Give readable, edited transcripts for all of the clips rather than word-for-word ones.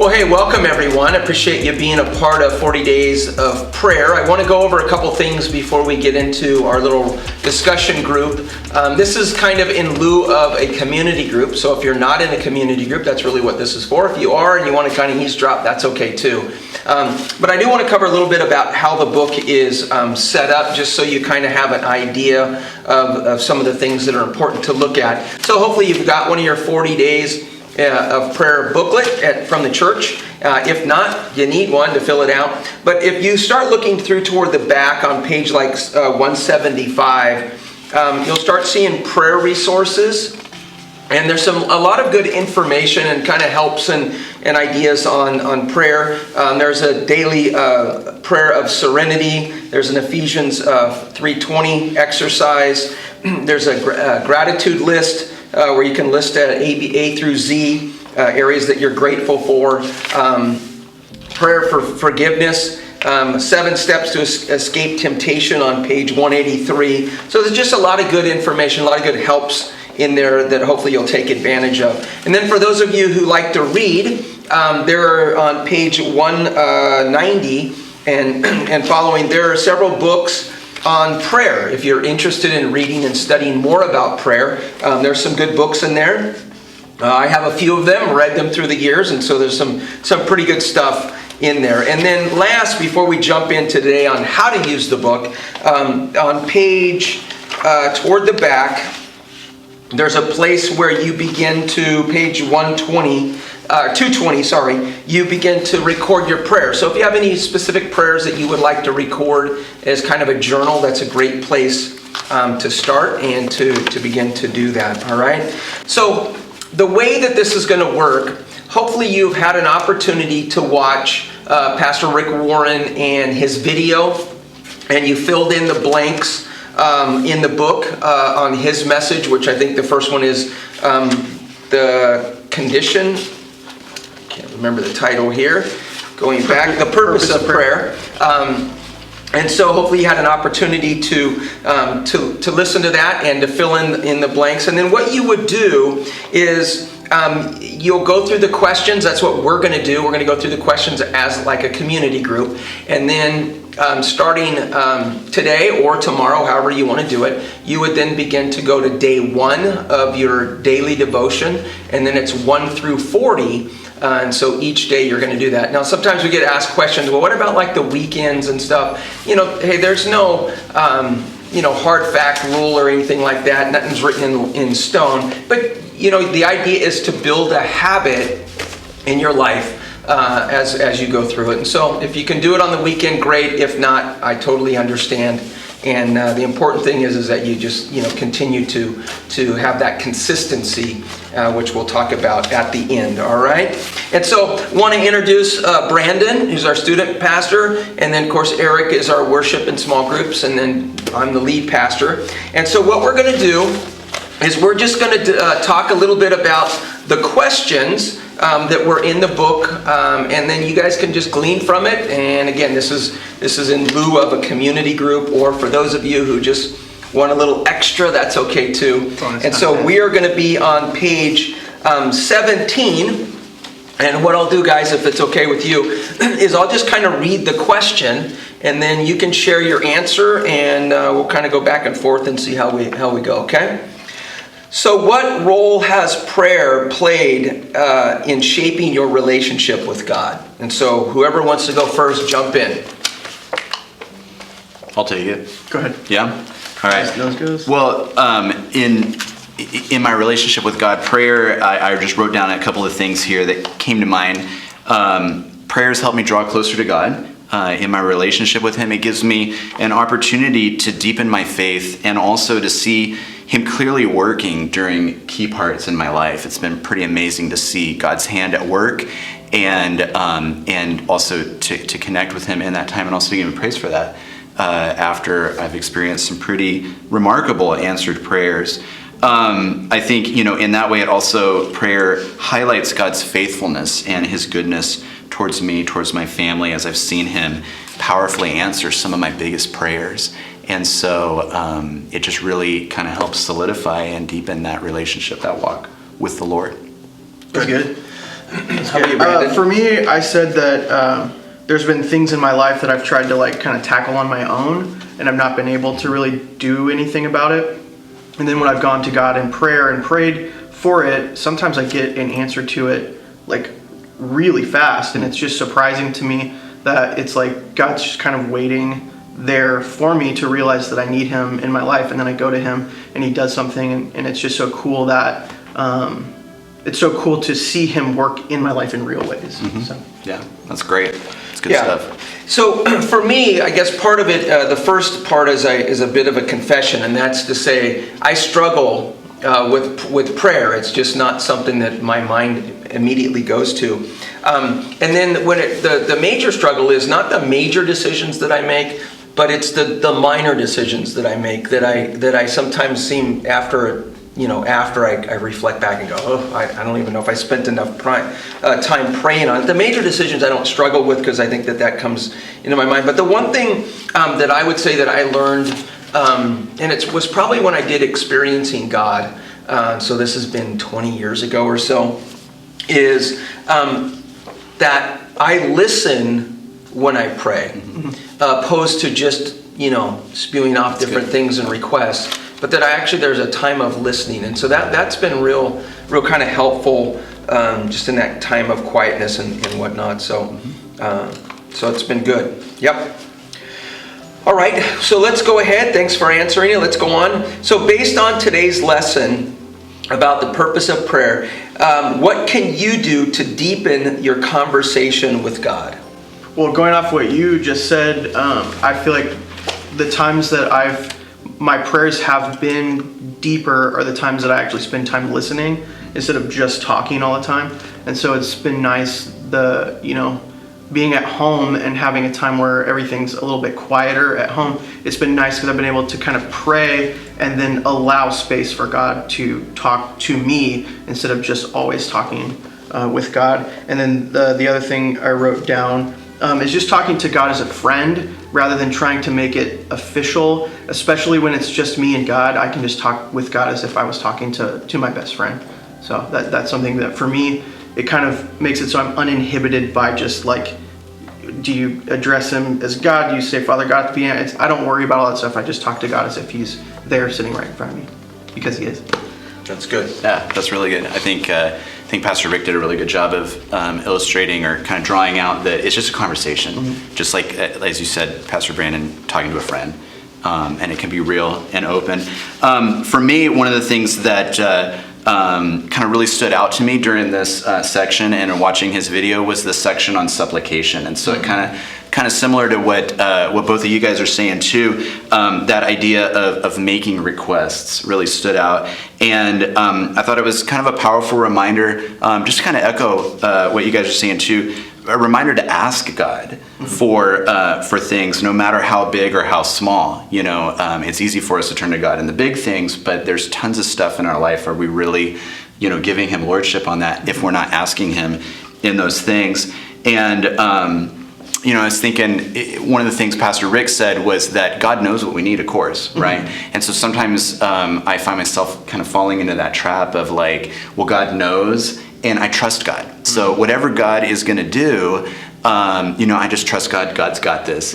Well, hey, welcome everyone. I appreciate you being a part of 40 Days of Prayer. I want to go over a couple things before we get into our little discussion group. This is kind of in lieu of a community group, so if you're not in a community group, that's really what this is for. If you are and you want to kind of eavesdrop, that's okay too. But I do want to cover a little bit about how the book is set up, just so you kind of have an idea of some of the things that are important to look at. So hopefully you've got one of your 40 days of prayer booklet from the church. If not, you need one to fill it out. But if you start looking through toward the back on page 175, you'll start seeing prayer resources. And there's a lot of good information and kind of helps and ideas on prayer. There's a daily prayer of serenity. There's an Ephesians 3:20 exercise. There's a gratitude list where you can list A through Z areas that you're grateful for. Prayer for forgiveness. 7 steps to escape temptation on page 183. So there's just a lot of good information, a lot of good helps in there that hopefully you'll take advantage of. And then for those of you who like to read, there are on page 190 and following, there are several books on prayer. If you're interested in reading and studying more about prayer, there's some good books in there. I have a few of them, read them through the years, and so there's some pretty good stuff in there. And then last, before we jump in today on how to use the book, on page toward the back, there's a place where you begin to, page 220, you begin to record your prayers. So if you have any specific prayers that you would like to record as kind of a journal, that's a great place to start and to begin to do that, all right? So the way that this is going to work, hopefully you've had an opportunity to watch Pastor Rick Warren and his video, and you filled in the blanks in the book on his message, which I think the first one is the condition. Can't remember the title here. Going back, the purpose of prayer. And so hopefully you had an opportunity to listen to that and to fill in the blanks. And then what you would do is you'll go through the questions. That's what we're going to do. We're going to go through the questions as like a community group. And then starting today or tomorrow, however you want to do it, you would then begin to go to day 1 of your daily devotion. And then it's 1 through 40. And so each day you're going to do that. Now, sometimes we get asked questions, well, what about like the weekends and stuff? You know, hey, there's no, hard fact rule or anything like that. Nothing's written in stone. But, the idea is to build a habit in your life as you go through it. And so if you can do it on the weekend, great. If not, I totally understand. And the important thing is that you just continue to have that consistency, which we'll talk about at the end. All right. And so want to introduce Brandon, who's our student pastor, and then of course Eric is our worship and small groups, and then I'm the lead pastor. And so what we're going to do is we're just going to talk a little bit about the questions that were in the book, and then you guys can just glean from it. And again, this is in lieu of a community group, or for those of you who just want a little extra, that's okay too. And so we are going to be on page 17. And what I'll do, guys, if it's okay with you, is I'll just kind of read the question, and then you can share your answer, and we'll kind of go back and forth and see how we go. Okay. So what role has prayer played in shaping your relationship with God? And so whoever wants to go first, jump in. I'll take it. Go ahead. Yeah? All right. Nose goes. Well, in my relationship with God, prayer, I just wrote down a couple of things here that came to mind. Prayers help me draw closer to God. In my relationship with Him, it gives me an opportunity to deepen my faith and also to see Him clearly working during key parts in my life. It's been pretty amazing to see God's hand at work, and also to connect with Him in that time, and also to give Him praise for that after I've experienced some pretty remarkable answered prayers. I think, in that way, prayer highlights God's faithfulness and His goodness towards me, towards my family, as I've seen Him powerfully answer some of my biggest prayers. And so it just really kind of helps solidify and deepen that relationship, that walk with the Lord. That's good. How about you, Brandon? For me, I said that there's been things in my life that I've tried to like kind of tackle on my own, and I've not been able to really do anything about it. And then when I've gone to God in prayer and prayed for it, sometimes I get an answer to it like really fast, and it's just surprising to me that it's like God's just kind of waiting there for me to realize that I need him in my life, and then I go to him and he does something, and it's just so cool that it's so cool to see him work in my life in real ways. So. Yeah, that's great. It's good stuff. So for me, I guess part of it, the first part is a bit of a confession, and that's to say I struggle with prayer. It's just not something that my mind immediately goes to. And then when the major struggle is not the major decisions that I make, but it's the minor decisions that I make that I sometimes seem after I reflect back and go, oh, I don't even know if I spent enough time praying on it. The major decisions I don't struggle with because I think that comes into my mind. But the one thing that I would say that I learned, and it was probably when I did Experiencing God, so this has been 20 years ago or so, is that I listen when I pray, opposed to just, spewing off different things and requests. But that there's a time of listening, and so that's been real kind of helpful, just in that time of quietness and whatnot. So, so it's been good. Yep. All right. So let's go ahead. Thanks for answering it. Let's go on. So based on today's lesson about the purpose of prayer, what can you do to deepen your conversation with God? Well, going off what you just said, I feel like the times that my prayers have been deeper are the times that I actually spend time listening instead of just talking all the time. And so it's been nice, being at home and having a time where everything's a little bit quieter at home. It's been nice because I've been able to kind of pray and then allow space for God to talk to me instead of just always talking with God. And then the other thing I wrote down is just talking to God as a friend rather than trying to make it official, especially when it's just me and God. I can just talk with God as if I was talking to my best friend. So that's something that for me, it kind of makes it so I'm uninhibited by just like, do you address him as God? Do you say Father God at the beginning? I don't worry about all that stuff. I just talk to God as if he's there sitting right in front of me, because he is. That's good. Yeah, that's really good. I think Pastor Rick did a really good job of illustrating or kind of drawing out that it's just a conversation, just like, as you said, Pastor Brandon talking to a friend, and it can be real and open. For me, one of the things that kind of really stood out to me during this section and watching his video was the section on supplication. And so it kind of similar to what both of you guys are saying too, that idea of making requests really stood out. And I thought it was kind of a powerful reminder, just to kind of echo what you guys are saying too, a reminder to ask God for things, no matter how big or how small. It's easy for us to turn to God in the big things, but there's tons of stuff in our life. Are we really, giving him lordship on that if we're not asking him in those things? And I was thinking, one of the things Pastor Rick said was that God knows what we need, of course, right? And so sometimes I find myself kind of falling into that trap of like, well, God knows, and I trust God. So whatever God is going to do, I just trust God. God's got this,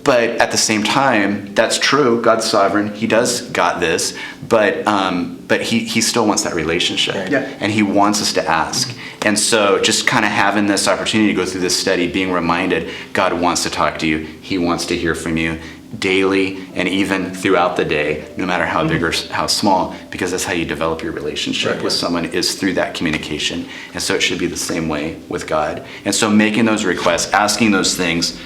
But at the same time, that's true. God's sovereign. He does got this. But he still wants that relationship. Right. Yeah. And he wants us to ask. And so just kind of having this opportunity to go through this study, being reminded, God wants to talk to you. He wants to hear from you daily and even throughout the day, no matter how big or how small, because that's how you develop your relationship with someone, is through that communication. And so it should be the same way with God. And so making those requests, asking those things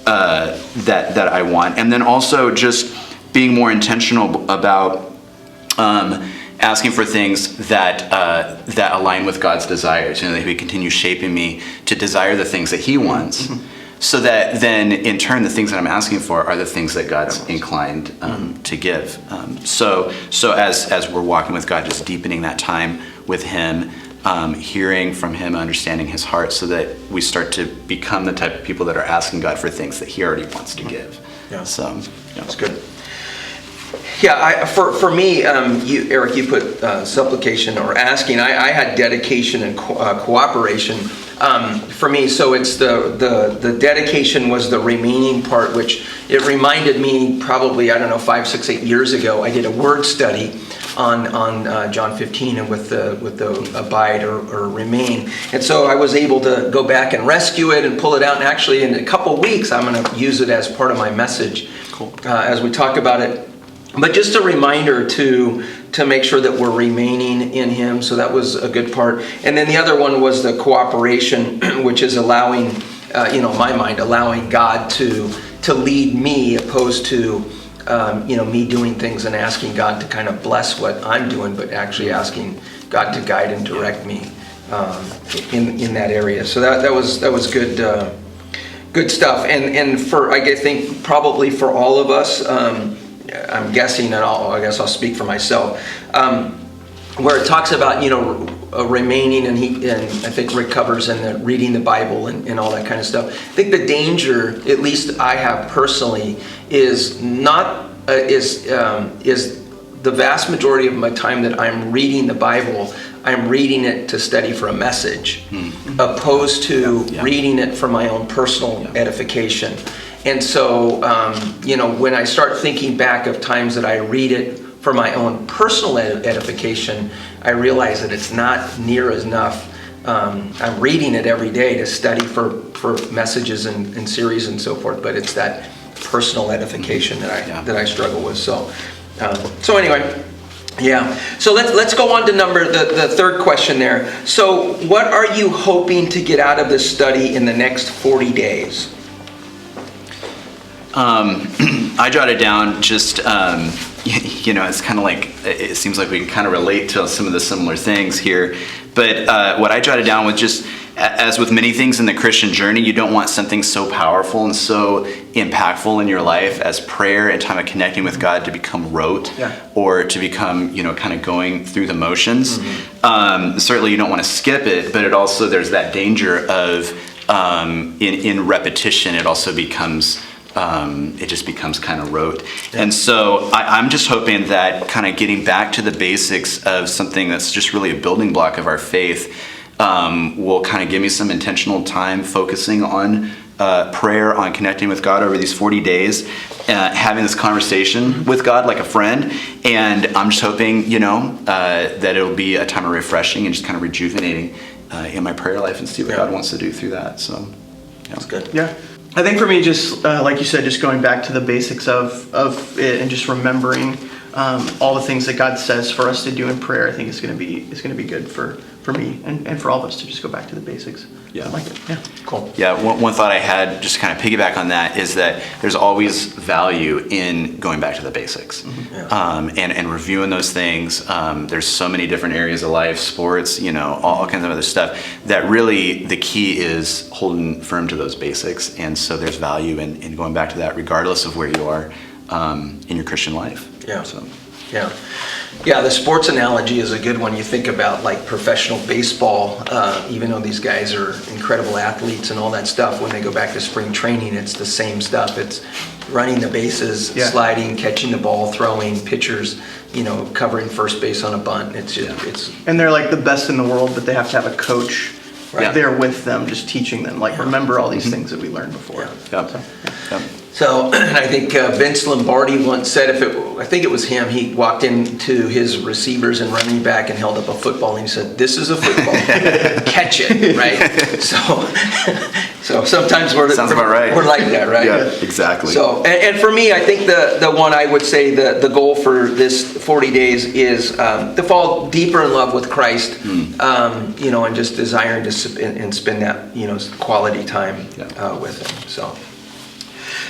that I want, and then also just being more intentional about asking for things that align with God's desires. That He would continue shaping me to desire the things that He wants. So that then, in turn, the things that I'm asking for are the things that God's inclined to give. So as we're walking with God, just deepening that time with Him, hearing from Him, understanding His heart, so that we start to become the type of people that are asking God for things that He already wants to give. Yeah. So that's good. Yeah, for me, Eric, you put supplication or asking. I had dedication and cooperation. For me, so it's the dedication was the remaining part, which it reminded me probably, I don't know, 5, 6, 8 years ago. I did a word study on John 15 and with the abide or remain, and so I was able to go back and rescue it and pull it out. And actually, in a couple weeks, I'm going to use it as part of my message. Cool. As we talk about it. But just a reminder to make sure that we're remaining in Him. So that was a good part. And then the other one was the cooperation, which is allowing, in my mind, allowing God to lead me, opposed to, me doing things and asking God to kind of bless what I'm doing, but actually asking God to guide and direct me in that area. So that was good. Good stuff, and I think probably for all of us, I'm guessing, and I guess I'll speak for myself, where it talks about remaining, and I think Rick covers in the reading the Bible and all that kind of stuff. I think the danger, at least I have personally, is not is the vast majority of my time that I'm reading the Bible, I'm reading it to study for a message, opposed to reading it for my own personal edification. And so, when I start thinking back of times that I read it for my own personal edification, I realize that it's not near enough. I'm reading it every day to study for messages and series and so forth, but it's that personal edification that I struggle with. So anyway. Yeah. So let's go on to the third question there. So what are you hoping to get out of this study in the next 40 days? I jotted down just, it's kind of like, it seems like we can kind of relate to some of the similar things here. But what I jotted down was just, as with many things in the Christian journey, you don't want something so powerful and so impactful in your life as prayer and time of connecting with God to become rote, or to become, kind of going through the motions. Certainly you don't want to skip it, but there's that danger of, in repetition, it also becomes, it just becomes kind of rote. And so I'm just hoping that kind of getting back to the basics of something that's just really a building block of our faith will kind of give me some intentional time focusing on prayer, on connecting with God over these 40 days, having this conversation with God like a friend. And I'm just hoping, that it'll be a time of refreshing and just kind of rejuvenating in my prayer life, and see what God wants to do through that. So That's good. Yeah. I think for me, just like you said, just going back to the basics of it and just remembering all the things that God says for us to do in prayer. I think it's going to be good for me and for all of us to just go back to the basics. Yeah. I like it. Yeah. Cool. Yeah, one thought I had, just to kind of piggyback on that, is that there's always value in going back to the basics, and reviewing those things. There's so many different areas of life, sports, all kinds of other stuff, that really the key is holding firm to those basics. And so there's value in going back to that, regardless of where you are in your Christian life. Yeah. So. Yeah, the sports analogy is a good one. You think about like professional baseball, even though these guys are incredible athletes and all that stuff, when they go back to spring training, it's the same stuff. It's running the bases, sliding, catching the ball, throwing, pitchers, covering first base on a bunt. And they're like the best in the world, but they have to have a coach there with them, just teaching them, remember all these things that we learned before. So I think Vince Lombardi once said, I think it was him, he walked into his receivers and running back and held up a football, and he said, "This is a football, catch it," right? So sometimes Sounds about right. We're like that, right? Yeah, exactly. So, and for me, I think the one I would say the goal for this 40 days is to fall deeper in love with Christ, and just desiring to spend that, quality time with Him.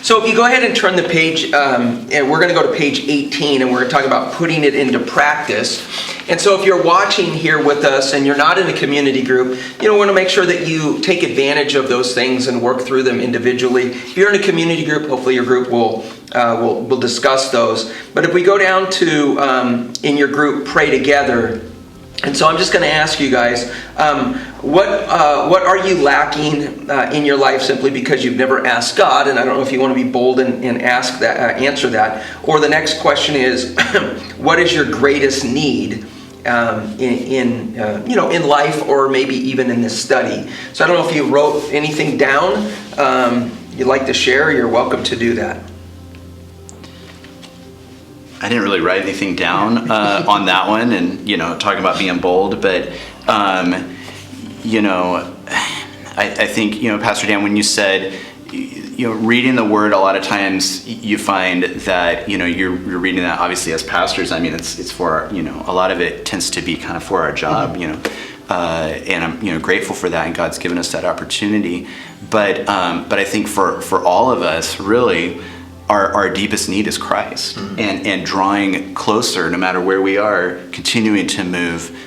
So if you go ahead and turn the page, and we're going to go to page 18, and we're going to talk about putting it into practice. And so if you're watching here with us and you're not in a community group, we want to make sure that you take advantage of those things and work through them individually. If you're in a community group, hopefully your group will discuss those. But if we go down to, in your group, pray together, And so I'm just going to ask you guys, what are you lacking in your life simply because you've never asked God? And I don't know if you want to be bold and ask that, answer that. Or the next question is, what is your greatest need in life, or maybe even in this study? So I don't know if you wrote anything down you'd like to share. You're welcome to do that. I didn't really write anything down on that one, and talking about being bold, but I think Pastor Dan, when you said reading the Word, a lot of times you find that you're reading that obviously as pastors. I mean, it's for a lot of it tends to be kind of for our job, and I'm grateful for that, and God's given us that opportunity. But I think for all of us, really, our deepest need is Christ, and drawing closer, no matter where we are, continuing to move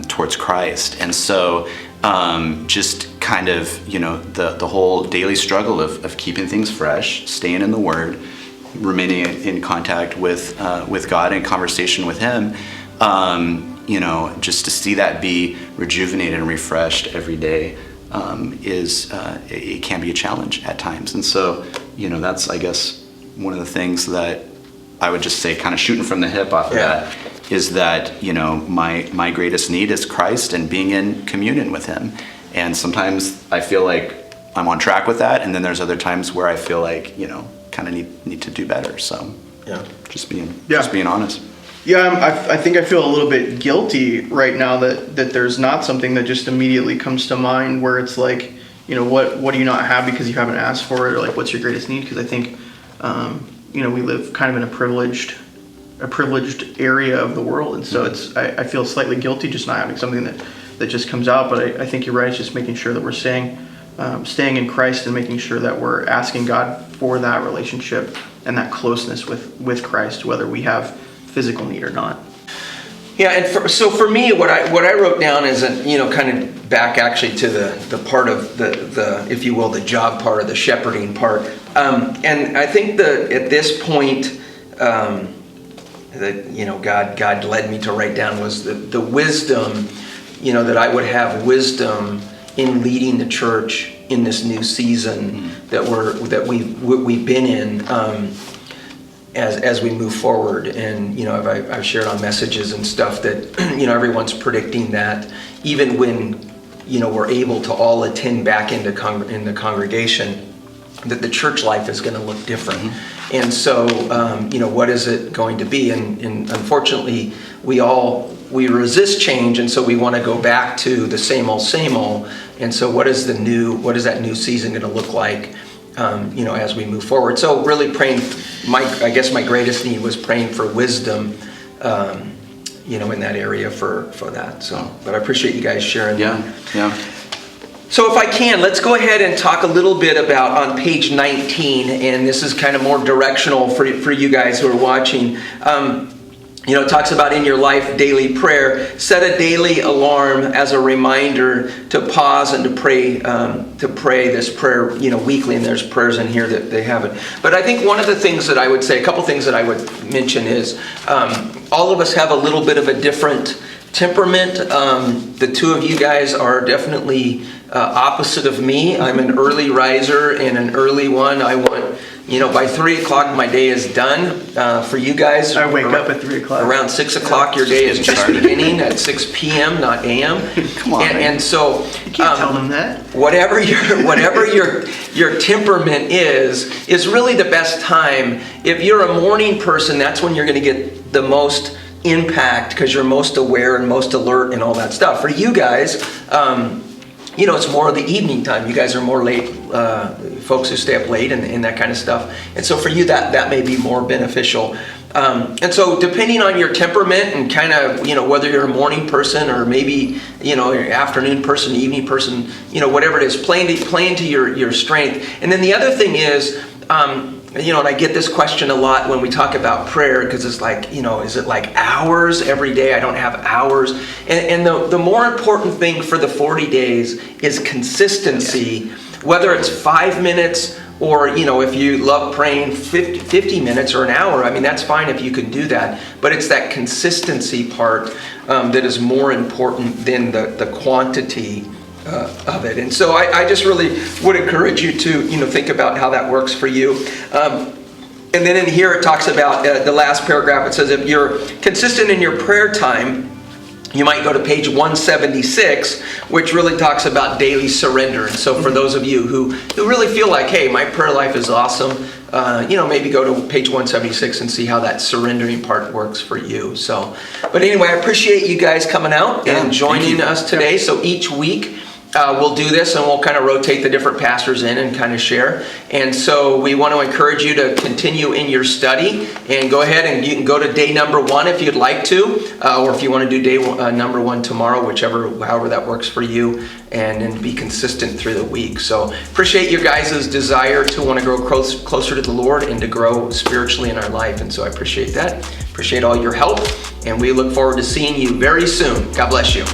towards Christ. And so just kind of the whole daily struggle of keeping things fresh, staying in the Word, remaining in contact with God and conversation with Him, just to see that be rejuvenated and refreshed every day it can be a challenge at times. And so that's, I guess, one of the things that I would just say, kind of shooting from the hip off of that, is that my greatest need is Christ and being in communion with Him. And sometimes I feel like I'm on track with that, and then there's other times where I feel like kind of need to do better. So just being honest. I think I feel a little bit guilty right now that there's not something that just immediately comes to mind where it's like, what do you not have because you haven't asked for it, or like, what's your greatest need? Because I think we live kind of in a privileged area of the world, and so I feel slightly guilty just not having something that just comes out. But I think you're right. It's just making sure that we're staying in Christ, and making sure that we're asking God for that relationship and that closeness with Christ, whether we have physical need or not. Yeah, and so for me, what I wrote down is kind of back actually to the part of the if you will, the job part, or the shepherding part. And I think at this point that God led me to write down was the wisdom, that I would have wisdom in leading the church in this new season that we've been in. As we move forward, and I've shared on messages and stuff that everyone's predicting that even when we're able to all attend back in the congregation, that the church life is going to look different. And so what is it going to be? And unfortunately, we resist change, and so we want to go back to the same old. And so what is that new season going to look like? As we move forward. So really praying, I guess my greatest need was praying for wisdom, in that area for that. So, but I appreciate you guys sharing that. Yeah. So if I can, let's go ahead and talk a little bit about on page 19, and this is kind of more directional for you guys who are watching. It talks about in your life daily prayer. Set a daily alarm as a reminder to pause and to pray this prayer, weekly. And there's prayers in here that they have it. But I think one of the things that I would say, a couple things that I would mention is all of us have a little bit of a different temperament. The two of you guys are definitely opposite of me. I'm an early riser and an early one. I want, by 3 o'clock my day is done. For you guys, I wake up at 3 o'clock. Around 6 o'clock your day is just beginning at 6 p.m., not a.m. Come on, and so you can't tell them that. Whatever your temperament is really the best time. If you're a morning person, that's when you're going to get the most impact because you're most aware and most alert and all that stuff. For you guys, it's more of the evening time. You guys are more late, folks who stay up late and that kind of stuff. And so for you, that may be more beneficial. And so depending on your temperament and kind of, whether you're a morning person or maybe, you're an afternoon person, evening person, whatever it is, playing to your strength. And then the other thing is, and I get this question a lot when we talk about prayer, because it's like, is it like hours every day? I don't have hours. And the more important thing for the 40 days is consistency, whether it's 5 minutes Or, if you love praying 50 minutes or an hour, I mean, that's fine if you can do that. But it's that consistency part that is more important than the quantity of it. And so I just really would encourage you to, think about how that works for you. And then in here it talks about the last paragraph. It says if you're consistent in your prayer time, you might go to page 176, which really talks about daily surrender. And so for those of you who really feel like, hey, my prayer life is awesome, maybe go to page 176 and see how that surrendering part works for you. So, but anyway, I appreciate you guys coming out and joining us today. So each week, we'll do this and we'll kind of rotate the different pastors in and kind of share. And so we want to encourage you to continue in your study and go ahead and you can go to day number 1 if you'd like to, or if you want to do day number 1 tomorrow, however that works for you, and then be consistent through the week. So appreciate you guys' desire to want to grow closer to the Lord and to grow spiritually in our life. And so I appreciate that. Appreciate all your help. And we look forward to seeing you very soon. God bless you.